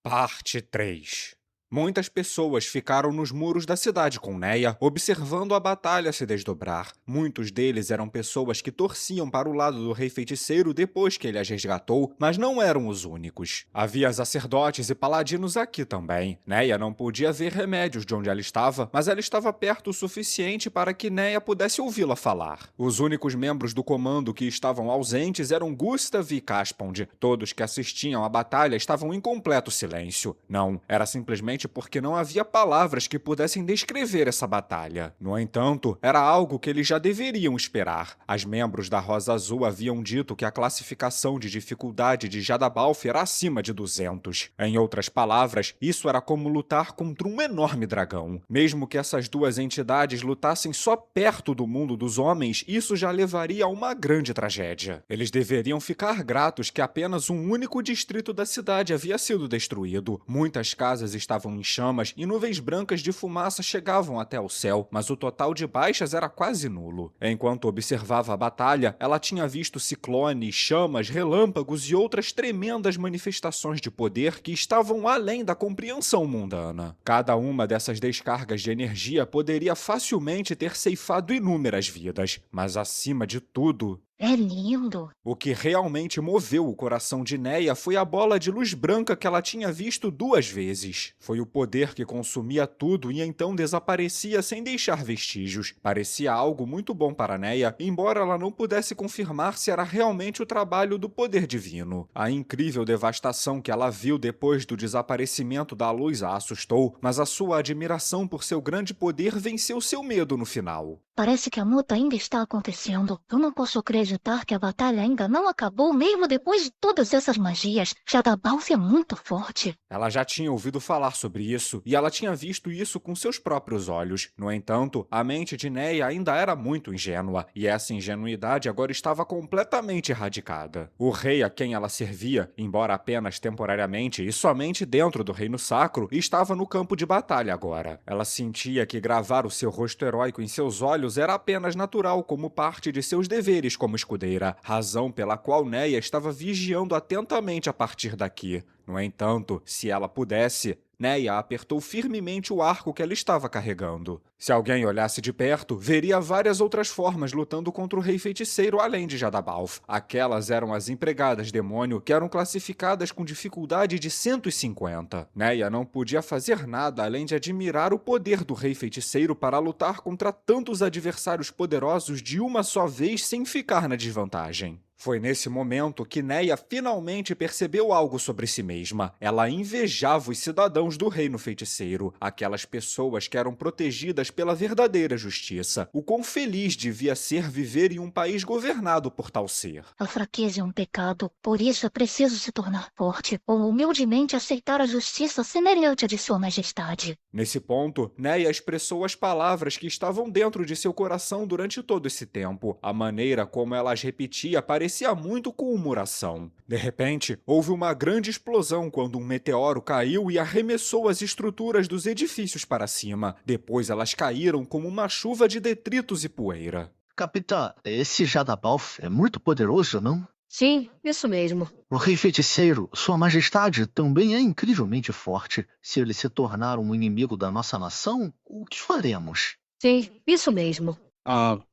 Parte 3. Muitas pessoas ficaram nos muros da cidade com Neia, observando a batalha se desdobrar. Muitos deles eram pessoas que torciam para o lado do rei feiticeiro depois que ele as resgatou, mas não eram os únicos. Havia sacerdotes e paladinos aqui também. Neia não podia ver remédios de onde ela estava, mas ela estava perto o suficiente para que Neia pudesse ouvi-la falar. Os únicos membros do comando que estavam ausentes eram Gustav e Caspond. Todos que assistiam à batalha estavam em completo silêncio. Não, era simplesmente porque não havia palavras que pudessem descrever essa batalha. No entanto, era algo que eles já deveriam esperar. As membros da Rosa Azul haviam dito que a classificação de dificuldade de Jadabalf era acima de 200. Em outras palavras, isso era como lutar contra um enorme dragão. Mesmo que essas duas entidades lutassem só perto do mundo dos homens, isso já levaria a uma grande tragédia. Eles deveriam ficar gratos que apenas um único distrito da cidade havia sido destruído. Muitas casas estavam em chamas e nuvens brancas de fumaça chegavam até o céu, mas o total de baixas era quase nulo. Enquanto observava a batalha, ela tinha visto ciclones, chamas, relâmpagos e outras tremendas manifestações de poder que estavam além da compreensão mundana. Cada uma dessas descargas de energia poderia facilmente ter ceifado inúmeras vidas, mas acima de tudo, É lindo. o que realmente moveu o coração de Neia foi a bola de luz branca que ela tinha visto 2 vezes. Foi o poder que consumia tudo e então desaparecia sem deixar vestígios. Parecia algo muito bom para Neia, embora ela não pudesse confirmar se era realmente o trabalho do poder divino. A incrível devastação que ela viu depois do desaparecimento da luz a assustou, mas a sua admiração por seu grande poder venceu seu medo no final. Parece que a luta ainda está acontecendo. Eu não posso acreditar que a batalha ainda não acabou, mesmo depois de todas essas magias. Jadabalf é muito forte. Ela já tinha ouvido falar sobre isso, e ela tinha visto isso com seus próprios olhos. No entanto, a mente de Neia ainda era muito ingênua, e essa ingenuidade agora estava completamente erradicada. O rei a quem ela servia, embora apenas temporariamente e somente dentro do Reino Sacro, estava no campo de batalha agora. Ela sentia que gravar o seu rosto heróico em seus olhos era apenas natural como parte de seus deveres como escudeira, razão pela qual Neia estava vigiando atentamente a partir daqui. No entanto, se ela pudesse, Neia apertou firmemente o arco que ela estava carregando. Se alguém olhasse de perto, veria várias outras formas lutando contra o rei feiticeiro além de Jadabalf. Aquelas eram as empregadas demônio, que eram classificadas com dificuldade de 150. Neia não podia fazer nada além de admirar o poder do rei feiticeiro para lutar contra tantos adversários poderosos de uma só vez sem ficar na desvantagem. Foi nesse momento que Neia finalmente percebeu algo sobre si mesma. Ela invejava os cidadãos do reino feiticeiro, aquelas pessoas que eram protegidas pela verdadeira justiça. O quão feliz devia ser viver em um país governado por tal ser. A fraqueza é um pecado, por isso é preciso se tornar forte, ou humildemente aceitar a justiça semelhante à de Sua Majestade. Nesse ponto, Neia expressou as palavras que estavam dentro de seu coração durante todo esse tempo. A maneira como ela as repetia parecia muito com uma oração. De repente, houve uma grande explosão quando um meteoro caiu e arremessou as estruturas dos edifícios para cima. Depois elas caíram como uma chuva de detritos e poeira. Capitã, esse Jadabalf é muito poderoso, não? Sim, isso mesmo. O rei feiticeiro, Sua Majestade, também é incrivelmente forte. Se ele se tornar um inimigo da nossa nação, o que faremos? Sim, isso mesmo.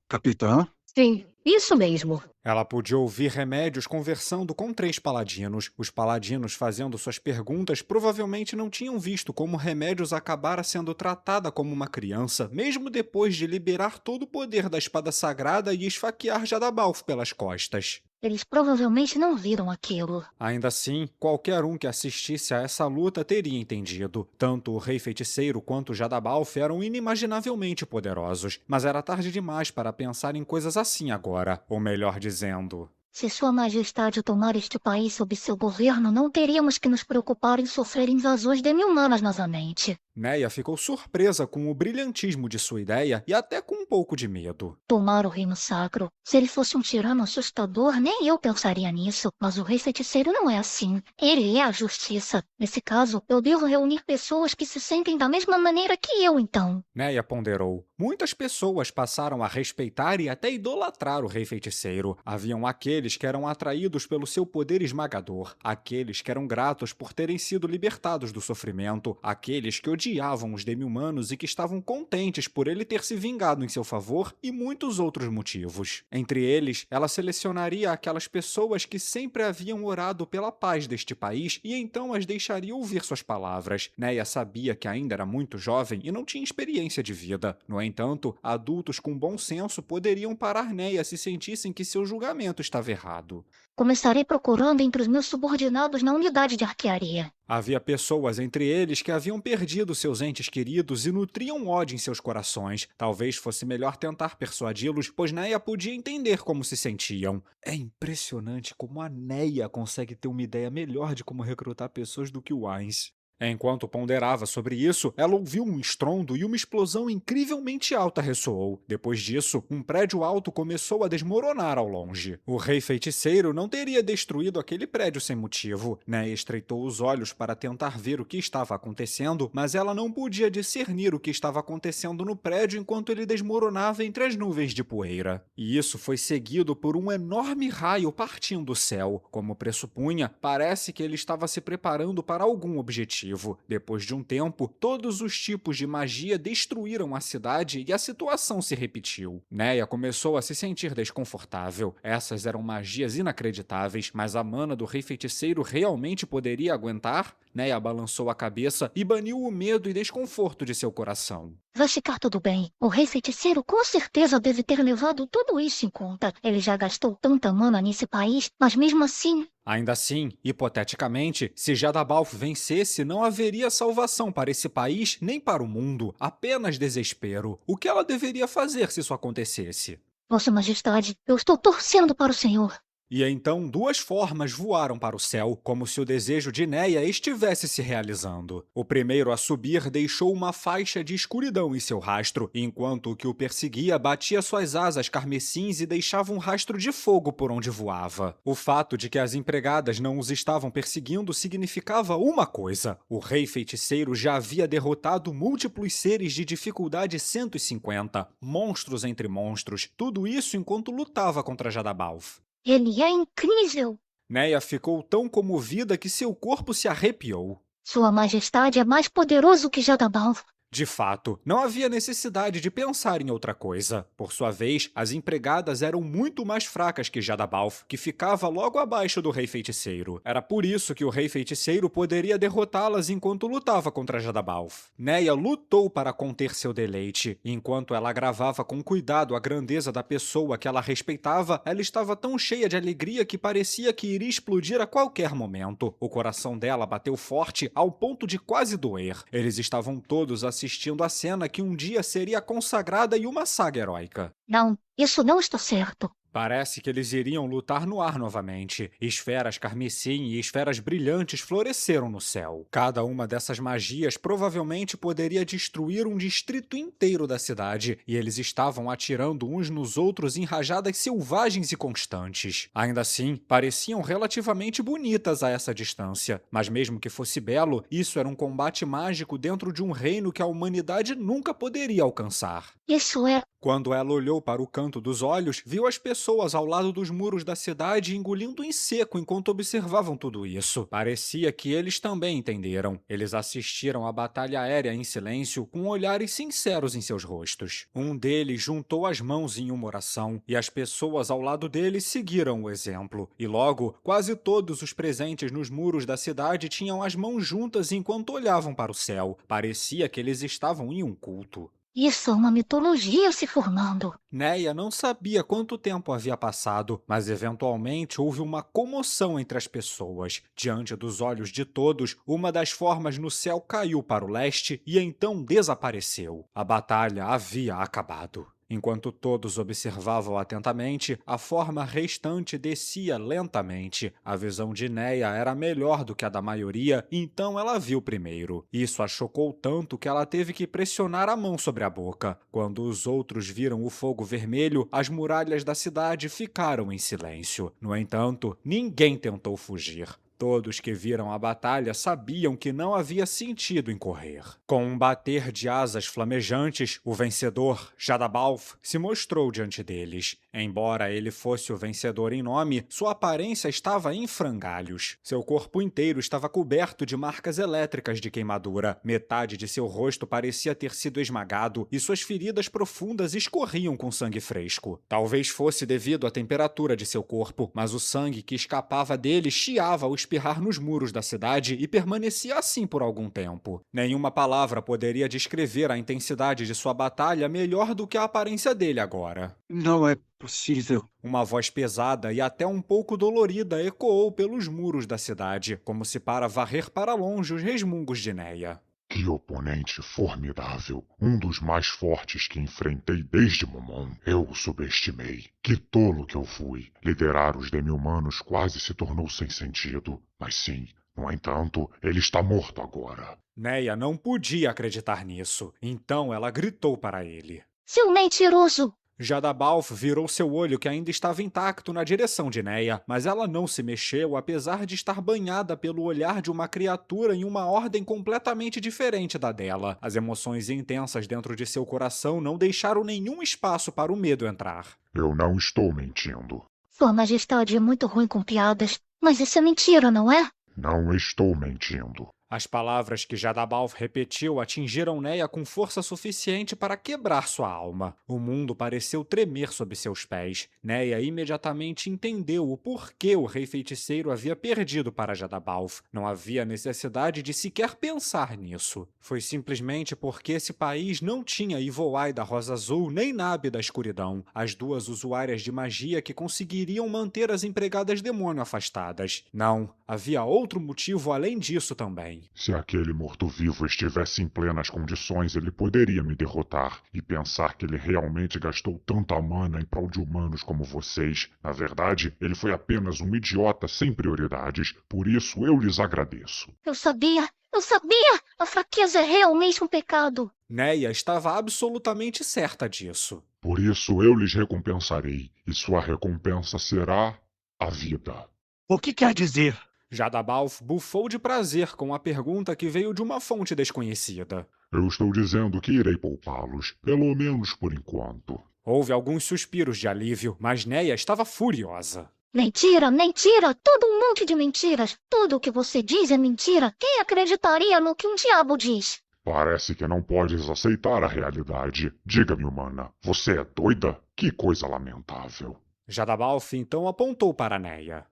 Capitã? Sim, isso mesmo. Ela podia ouvir Remédios conversando com 3 paladinos. Os paladinos fazendo suas perguntas provavelmente não tinham visto como Remédios acabara sendo tratada como uma criança, mesmo depois de liberar todo o poder da espada sagrada e esfaquear Jadabalf pelas costas. Eles provavelmente não viram aquilo. Ainda assim, qualquer um que assistisse a essa luta teria entendido. Tanto o rei feiticeiro quanto Jadabalf eram inimaginavelmente poderosos, mas era tarde demais para pensar em coisas assim agora, ou melhor dizendo... Se Sua Majestade tomar este país sob seu governo, não teríamos que nos preocupar em sofrer invasões demi-humanas novamente. Neia ficou surpresa com o brilhantismo de sua ideia e até com um pouco de medo. Tomar o reino sacro. Se ele fosse um tirano assustador, nem eu pensaria nisso. Mas o rei feiticeiro não é assim. Ele é a justiça. Nesse caso, eu devo reunir pessoas que se sentem da mesma maneira que eu, então. Neia ponderou. Muitas pessoas passaram a respeitar e até idolatrar o rei feiticeiro. Haviam aqueles que eram atraídos pelo seu poder esmagador, aqueles que eram gratos por terem sido libertados do sofrimento, aqueles que odiavam os demi-humanos e que estavam contentes por ele ter se vingado em seu favor e muitos outros motivos. Entre eles, ela selecionaria aquelas pessoas que sempre haviam orado pela paz deste país e então as deixaria ouvir suas palavras. Neia sabia que ainda era muito jovem e não tinha experiência de vida. No entanto, adultos com bom senso poderiam parar Neia se sentissem que seu julgamento estava errado. Começarei procurando entre os meus subordinados na unidade de arquearia. Havia pessoas entre eles que haviam perdido seus entes queridos e nutriam ódio em seus corações. Talvez fosse melhor tentar persuadi-los, pois Neia podia entender como se sentiam. É impressionante como a Neia consegue ter uma ideia melhor de como recrutar pessoas do que o Ainz. Enquanto ponderava sobre isso, ela ouviu um estrondo e uma explosão incrivelmente alta ressoou. Depois disso, um prédio alto começou a desmoronar ao longe. O rei feiticeiro não teria destruído aquele prédio sem motivo. Neia estreitou os olhos para tentar ver o que estava acontecendo, mas ela não podia discernir o que estava acontecendo no prédio enquanto ele desmoronava entre as nuvens de poeira. E isso foi seguido por um enorme raio partindo do céu. Como pressupunha, parece que ele estava se preparando para algum objetivo. Depois de um tempo, todos os tipos de magia destruíram a cidade e a situação se repetiu. Neia começou a se sentir desconfortável. Essas eram magias inacreditáveis, mas a mana do rei feiticeiro realmente poderia aguentar? Neia balançou a cabeça e baniu o medo e desconforto de seu coração. Vai ficar tudo bem. O rei feiticeiro com certeza deve ter levado tudo isso em conta. Ele já gastou tanta mana nesse país, mas mesmo assim... Ainda assim, hipoteticamente, se Jadabalf vencesse, não haveria salvação para esse país nem para o mundo, apenas desespero. O que ela deveria fazer se isso acontecesse? Vossa Majestade, eu estou torcendo para o Senhor. E então duas formas voaram para o céu, como se o desejo de Neia estivesse se realizando. O primeiro a subir deixou uma faixa de escuridão em seu rastro, enquanto o que o perseguia batia suas asas carmesins e deixava um rastro de fogo por onde voava. O fato de que as empregadas não os estavam perseguindo significava uma coisa: o rei feiticeiro já havia derrotado múltiplos seres de dificuldade 150, monstros entre monstros, tudo isso enquanto lutava contra Jadabalf. Ele é incrível! Neia ficou tão comovida que seu corpo se arrepiou. Sua Majestade é mais poderoso que Jadabalf. De fato, não havia necessidade de pensar em outra coisa. Por sua vez, as empregadas eram muito mais fracas que Jadabalf, que ficava logo abaixo do rei feiticeiro. Era por isso que o rei feiticeiro poderia derrotá-las enquanto lutava contra Jadabalf. Neia lutou para conter seu deleite. Enquanto ela gravava com cuidado a grandeza da pessoa que ela respeitava, ela estava tão cheia de alegria que parecia que iria explodir a qualquer momento. O coração dela bateu forte ao ponto de quase doer. Eles estavam todos assistindo a cena que um dia seria consagrada em uma saga heróica. Não, isso não está certo. Parece que eles iriam lutar no ar novamente. Esferas carmesim e esferas brilhantes floresceram no céu. Cada uma dessas magias provavelmente poderia destruir um distrito inteiro da cidade, e eles estavam atirando uns nos outros em rajadas selvagens e constantes. Ainda assim, pareciam relativamente bonitas a essa distância, mas mesmo que fosse belo, isso era um combate mágico dentro de um reino que a humanidade nunca poderia alcançar. Isso é... Quando ela olhou para o canto dos olhos, viu as pessoas ao lado dos muros da cidade engolindo em seco enquanto observavam tudo isso. Parecia que eles também entenderam. Eles assistiram à batalha aérea em silêncio, com olhares sinceros em seus rostos. Um deles juntou as mãos em uma oração, e as pessoas ao lado dele seguiram o exemplo. E logo, quase todos os presentes nos muros da cidade tinham as mãos juntas enquanto olhavam para o céu. Parecia que eles estavam em um culto. Isso é uma mitologia se formando. Neia não sabia quanto tempo havia passado, mas eventualmente houve uma comoção entre as pessoas. Diante dos olhos de todos, uma das formas no céu caiu para o leste e então desapareceu. A batalha havia acabado. Enquanto todos observavam atentamente, a forma restante descia lentamente. A visão de Neia era melhor do que a da maioria, então ela viu primeiro. Isso a chocou tanto que ela teve que pressionar a mão sobre a boca. Quando os outros viram o fogo vermelho, as muralhas da cidade ficaram em silêncio. No entanto, ninguém tentou fugir. Todos que viram a batalha sabiam que não havia sentido em correr. Com um bater de asas flamejantes, o vencedor, Jadabalf, se mostrou diante deles. Embora ele fosse o vencedor em nome, sua aparência estava em frangalhos. Seu corpo inteiro estava coberto de marcas elétricas de queimadura. Metade de seu rosto parecia ter sido esmagado e suas feridas profundas escorriam com sangue fresco. Talvez fosse devido à temperatura de seu corpo, mas o sangue que escapava dele chiava ao espirrar nos muros da cidade e permanecia assim por algum tempo. Nenhuma palavra poderia descrever a intensidade de sua batalha melhor do que a aparência dele agora. Não é possível. Uma voz pesada e até um pouco dolorida ecoou pelos muros da cidade, como se para varrer para longe os resmungos de Neia. Que oponente formidável, um dos mais fortes que enfrentei desde Momon. Eu o subestimei. Que tolo que eu fui. Liderar os demi-humanos quase se tornou sem sentido. Mas sim, no entanto, ele está morto agora. Neia não podia acreditar nisso, então ela gritou para ele. Seu mentiroso! Jadabalf virou seu olho, que ainda estava intacto, na direção de Neia, mas ela não se mexeu, apesar de estar banhada pelo olhar de uma criatura em uma ordem completamente diferente da dela. As emoções intensas dentro de seu coração não deixaram nenhum espaço para o medo entrar. Eu não estou mentindo. Sua Majestade é muito ruim com piadas, mas isso é mentira, não é? Não estou mentindo. As palavras que Jadabalf repetiu atingiram Neia com força suficiente para quebrar sua alma. O mundo pareceu tremer sob seus pés. Neia imediatamente entendeu o porquê o rei feiticeiro havia perdido para Jadabalf. Não havia necessidade de sequer pensar nisso. Foi simplesmente porque esse país não tinha Ivoai da Rosa Azul nem Nabe da Escuridão, as duas usuárias de magia que conseguiriam manter as empregadas demônio afastadas. Não, havia outro motivo além disso também. Se aquele morto-vivo estivesse em plenas condições, ele poderia me derrotar. E pensar que ele realmente gastou tanta mana em prol de humanos como vocês. Na verdade, ele foi apenas um idiota sem prioridades. Por isso, eu lhes agradeço. Eu sabia! Eu sabia! A fraqueza é realmente um pecado. Neia estava absolutamente certa disso. Por isso, eu lhes recompensarei. E sua recompensa será a vida. O que quer dizer? Jadabalf bufou de prazer com a pergunta que veio de uma fonte desconhecida. Eu estou dizendo que irei poupá-los, pelo menos por enquanto. Houve alguns suspiros de alívio, mas Neia estava furiosa. Mentira, mentira! Todo um monte de mentiras! Tudo o que você diz é mentira! Quem acreditaria no que um diabo diz? Parece que não podes aceitar a realidade. Diga-me, humana, você é doida? Que coisa lamentável. Jadabalf então apontou para Neia.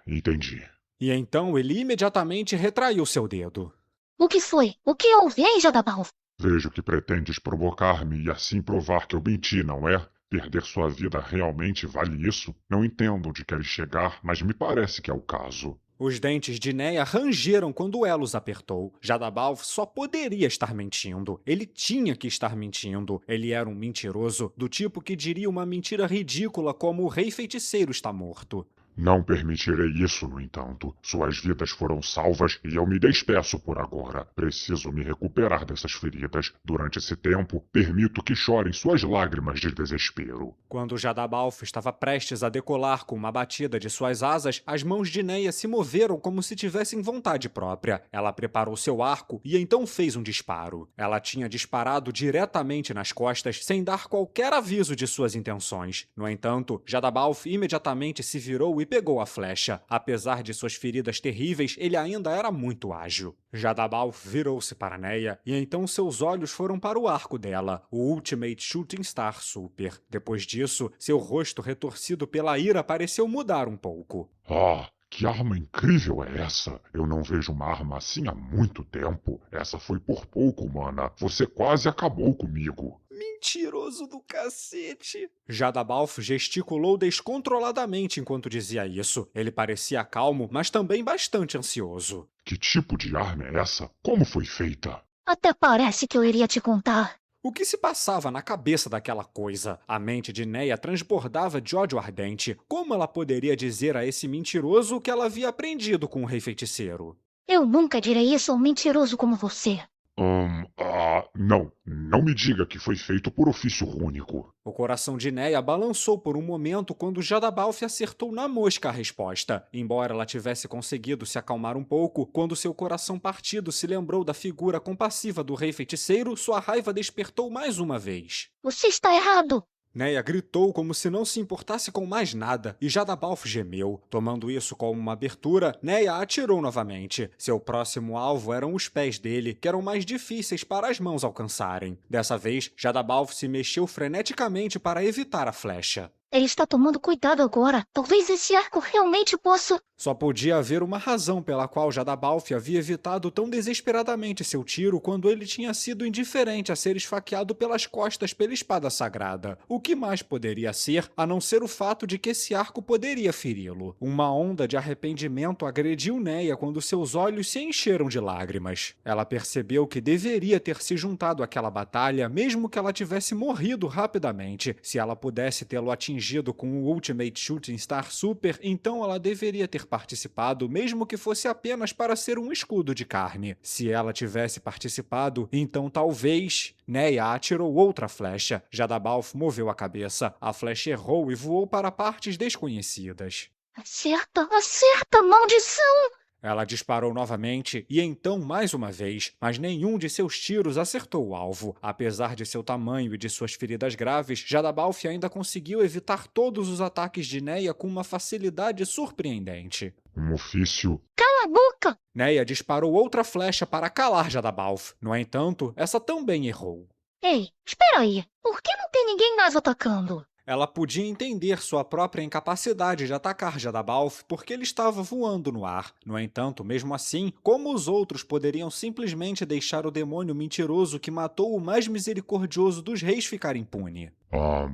Entendi. E então ele imediatamente retraiu seu dedo. O que foi? O que houve, hein, Jadabalf? Vejo que pretendes provocar-me e assim provar que eu menti, não é? Perder sua vida realmente vale isso? Não entendo onde queres chegar, mas me parece que é o caso. Os dentes de Neia rangeram quando Elos apertou. Jadabalf só poderia estar mentindo. Ele tinha que estar mentindo. Ele era um mentiroso, do tipo que diria uma mentira ridícula como o rei feiticeiro está morto. Não permitirei isso, no entanto. Suas vidas foram salvas e eu me despeço por agora. Preciso me recuperar dessas feridas. Durante esse tempo, permito que chorem suas lágrimas de desespero. Quando Jadabalf estava prestes a decolar com uma batida de suas asas, as mãos de Neia se moveram como se tivessem vontade própria. Ela preparou seu arco e então fez um disparo. Ela tinha disparado diretamente nas costas, sem dar qualquer aviso de suas intenções. No entanto, Jadabalf imediatamente se virou e pegou a flecha. Apesar de suas feridas terríveis, ele ainda era muito ágil. Jadabalf virou-se para Neia e então seus olhos foram para o arco dela, o Ultimate Shooting Star Super. Depois disso, seu rosto retorcido pela ira pareceu mudar um pouco. Que arma incrível é essa? Eu não vejo uma arma assim há muito tempo. Essa foi por pouco, mana. Você quase acabou comigo. Mentiroso do cacete! Jadabalf gesticulou descontroladamente enquanto dizia isso. Ele parecia calmo, mas também bastante ansioso. Que tipo de arma é essa? Como foi feita? Até parece que eu iria te contar. O que se passava na cabeça daquela coisa? A mente de Neia transbordava de ódio ardente. Como ela poderia dizer a esse mentiroso o que ela havia aprendido com o Rei Feiticeiro? Eu nunca direi isso a um mentiroso como você. Não me diga que foi feito por ofício rúnico. O coração de Neia balançou por um momento quando Jadabalf acertou na mosca a resposta. Embora ela tivesse conseguido se acalmar um pouco, quando seu coração partido se lembrou da figura compassiva do Rei Feiticeiro, sua raiva despertou mais uma vez. Você está errado. Neia gritou como se não se importasse com mais nada, e Jadabalf gemeu. Tomando isso como uma abertura, Neia atirou novamente. Seu próximo alvo eram os pés dele, que eram mais difíceis para as mãos alcançarem. Dessa vez, Jadabalf se mexeu freneticamente para evitar a flecha. Ele está tomando cuidado agora. Talvez esse arco realmente possa... Só podia haver uma razão pela qual Jadabalf havia evitado tão desesperadamente seu tiro quando ele tinha sido indiferente a ser esfaqueado pelas costas pela espada sagrada. O que mais poderia ser, a não ser o fato de que esse arco poderia feri-lo? Uma onda de arrependimento agrediu Neia quando seus olhos se encheram de lágrimas. Ela percebeu que deveria ter se juntado àquela batalha, mesmo que ela tivesse morrido rapidamente. Se ela pudesse tê-lo atingido com o Ultimate Shooting Star Super, então ela deveria ter participado, mesmo que fosse apenas para ser um escudo de carne. Se ela tivesse participado, então talvez... Neia atirou outra flecha. Jadabalf moveu a cabeça. A flecha errou e voou para partes desconhecidas. Acerta, maldição! Ela disparou novamente e então mais uma vez, mas nenhum de seus tiros acertou o alvo. Apesar de seu tamanho e de suas feridas graves, Jadabalf ainda conseguiu evitar todos os ataques de Neia com uma facilidade surpreendente. Um ofício... Cala a boca! Neia disparou outra flecha para calar Jadabalf. No entanto, essa também errou. Ei, espera aí. Por que não tem ninguém mais atacando? Ela podia entender sua própria incapacidade de atacar Jadabalf porque ele estava voando no ar. No entanto, mesmo assim, como os outros poderiam simplesmente deixar o demônio mentiroso que matou o mais misericordioso dos reis ficar impune?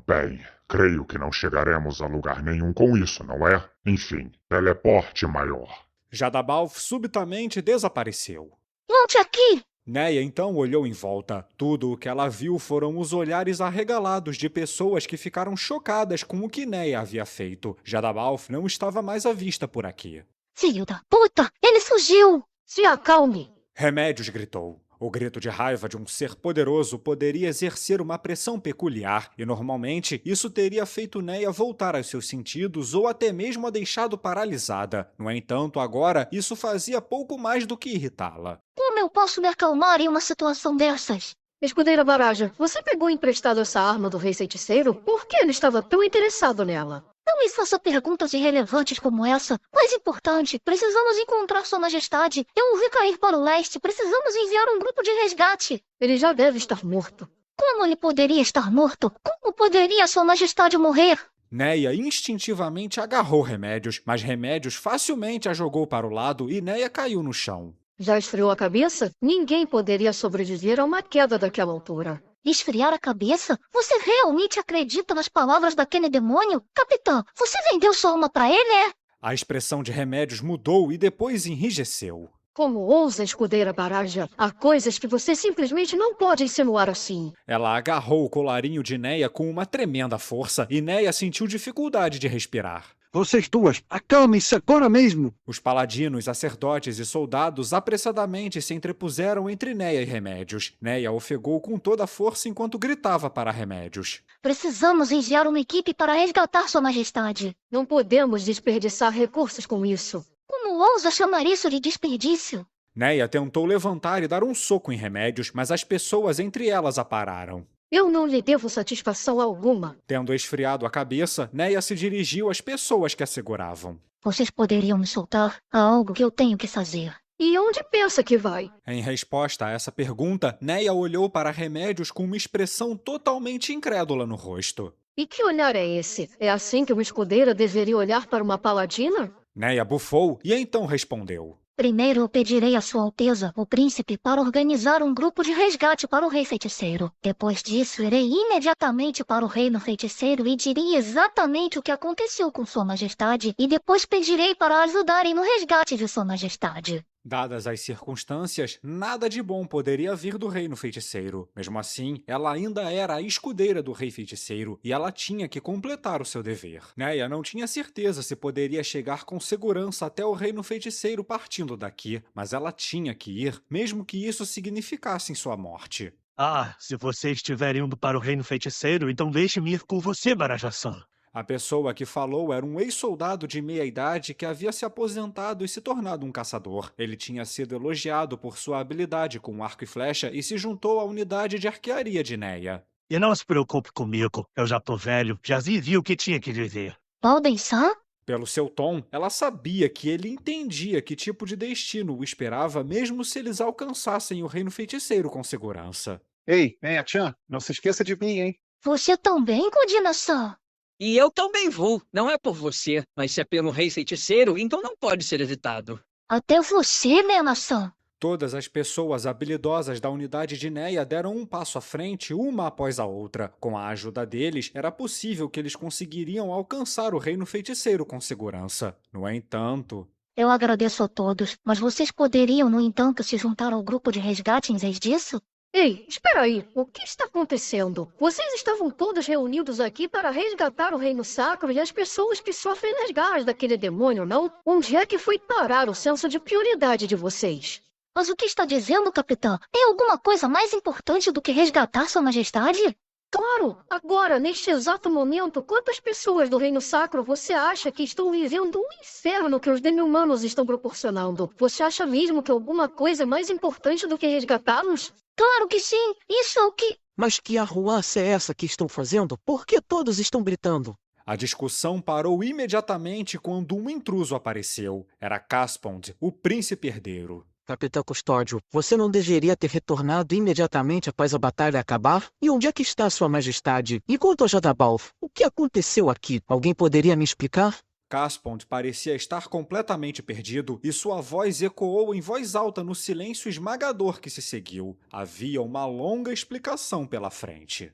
Bem, creio que não chegaremos a lugar nenhum com isso, não é? Enfim, teleporte maior. Jadabalf subitamente desapareceu. Volte aqui! Neia então olhou em volta. Tudo o que ela viu foram os olhares arregalados de pessoas que ficaram chocadas com o que Neia havia feito. Jadabalf não estava mais à vista por aqui. Filho da puta! Ele fugiu! Se acalme. Remédios gritou. O grito de raiva de um ser poderoso poderia exercer uma pressão peculiar, e normalmente isso teria feito Neia voltar aos seus sentidos ou até mesmo a deixado paralisada. No entanto, agora, isso fazia pouco mais do que irritá-la. Como eu posso me acalmar em uma situação dessas? Escudeira Baraja, você pegou emprestado essa arma do Rei Feiticeiro? Por que ele estava tão interessado nela? Não me faça perguntas irrelevantes como essa. Mais importante, precisamos encontrar Sua Majestade. Eu o vi cair para o leste. Precisamos enviar um grupo de resgate. Ele já deve estar morto. Como ele poderia estar morto? Como poderia Sua Majestade morrer? Neia instintivamente agarrou Remédios, mas Remédios facilmente a jogou para o lado e Neia caiu no chão. Já esfriou a cabeça? Ninguém poderia sobreviver a uma queda daquela altura. Esfriar a cabeça? Você realmente acredita nas palavras daquele demônio? Capitã, você vendeu sua alma pra ele, é? A expressão de Remédios mudou e depois enrijeceu. Como ousa, escudeira Baraja? Há coisas que você simplesmente não pode insinuar assim. Ela agarrou o colarinho de Neia com uma tremenda força e Neia sentiu dificuldade de respirar. Vocês duas, acalmem-se agora mesmo. Os paladinos, sacerdotes e soldados apressadamente se entrepuseram entre Neia e Remédios. Neia ofegou com toda a força enquanto gritava para Remédios. Precisamos enviar uma equipe para resgatar Sua Majestade. Não podemos desperdiçar recursos com isso. Como ousa chamar isso de desperdício? Neia tentou levantar e dar um soco em Remédios, mas as pessoas entre elas a pararam. Eu não lhe devo satisfação alguma. Tendo esfriado a cabeça, Neia se dirigiu às pessoas que a seguravam. Vocês poderiam me soltar? Há algo que eu tenho que fazer. E onde pensa que vai? Em resposta a essa pergunta, Neia olhou para Remédios com uma expressão totalmente incrédula no rosto. E que olhar é esse? É assim que uma escudeira deveria olhar para uma paladina? Neia bufou e então respondeu. Primeiro eu pedirei a Sua Alteza, o príncipe, para organizar um grupo de resgate para o Rei Feiticeiro. Depois disso, irei imediatamente para o Reino Feiticeiro e direi exatamente o que aconteceu com Sua Majestade, e depois pedirei para ajudarem no resgate de Sua Majestade. Dadas as circunstâncias, nada de bom poderia vir do reino feiticeiro. Mesmo assim, ela ainda era a escudeira do rei feiticeiro e ela tinha que completar o seu dever. Neia não tinha certeza se poderia chegar com segurança até o reino feiticeiro partindo daqui, mas ela tinha que ir, mesmo que isso significasse sua morte. Ah, se você estiver indo para o reino feiticeiro, então deixe-me ir com você, Baraja-san. A pessoa que falou era um ex-soldado de meia-idade que havia se aposentado e se tornado um caçador. Ele tinha sido elogiado por sua habilidade com arco e flecha e se juntou à unidade de arquearia de Neia. E não se preocupe comigo, eu já tô velho, já vivi o que tinha que viver. Balden-san? Pelo seu tom, ela sabia que ele entendia que tipo de destino o esperava mesmo se eles alcançassem o reino feiticeiro com segurança. Ei, Neia-chan, não se esqueça de mim, hein? Você também, Kojina-san? E eu também vou. Não é por você, mas se é pelo rei feiticeiro, então não pode ser evitado. Até você, Nena-san. Todas as pessoas habilidosas da unidade de Neia deram um passo à frente, uma após a outra. Com a ajuda deles, era possível que eles conseguiriam alcançar o reino feiticeiro com segurança. No entanto... Eu agradeço a todos, mas vocês poderiam, no entanto, se juntar ao grupo de resgate em vez disso? Ei, espera aí, o que está acontecendo? Vocês estavam todos reunidos aqui para resgatar o Reino Sacro e as pessoas que sofrem nas garras daquele demônio, não? Onde é que foi parar o senso de prioridade de vocês? Mas o que está dizendo, capitão? Tem alguma coisa mais importante do que resgatar Sua Majestade? Claro! Agora, neste exato momento, quantas pessoas do Reino Sacro você acha que estão vivendo o inferno que os demi-humanos estão proporcionando? Você acha mesmo que alguma coisa é mais importante do que resgatá-los? Claro que sim! Isso é o que... Mas que arruaça é essa que estão fazendo? Por que todos estão gritando? A discussão parou imediatamente quando um intruso apareceu. Era Caspond, o príncipe herdeiro. Capitão Custódio, você não deveria ter retornado imediatamente após a batalha acabar? E onde é que está Sua Majestade? E quanto a Jadabalf, o que aconteceu aqui? Alguém poderia me explicar? Caspond parecia estar completamente perdido e sua voz ecoou em voz alta no silêncio esmagador que se seguiu. Havia uma longa explicação pela frente.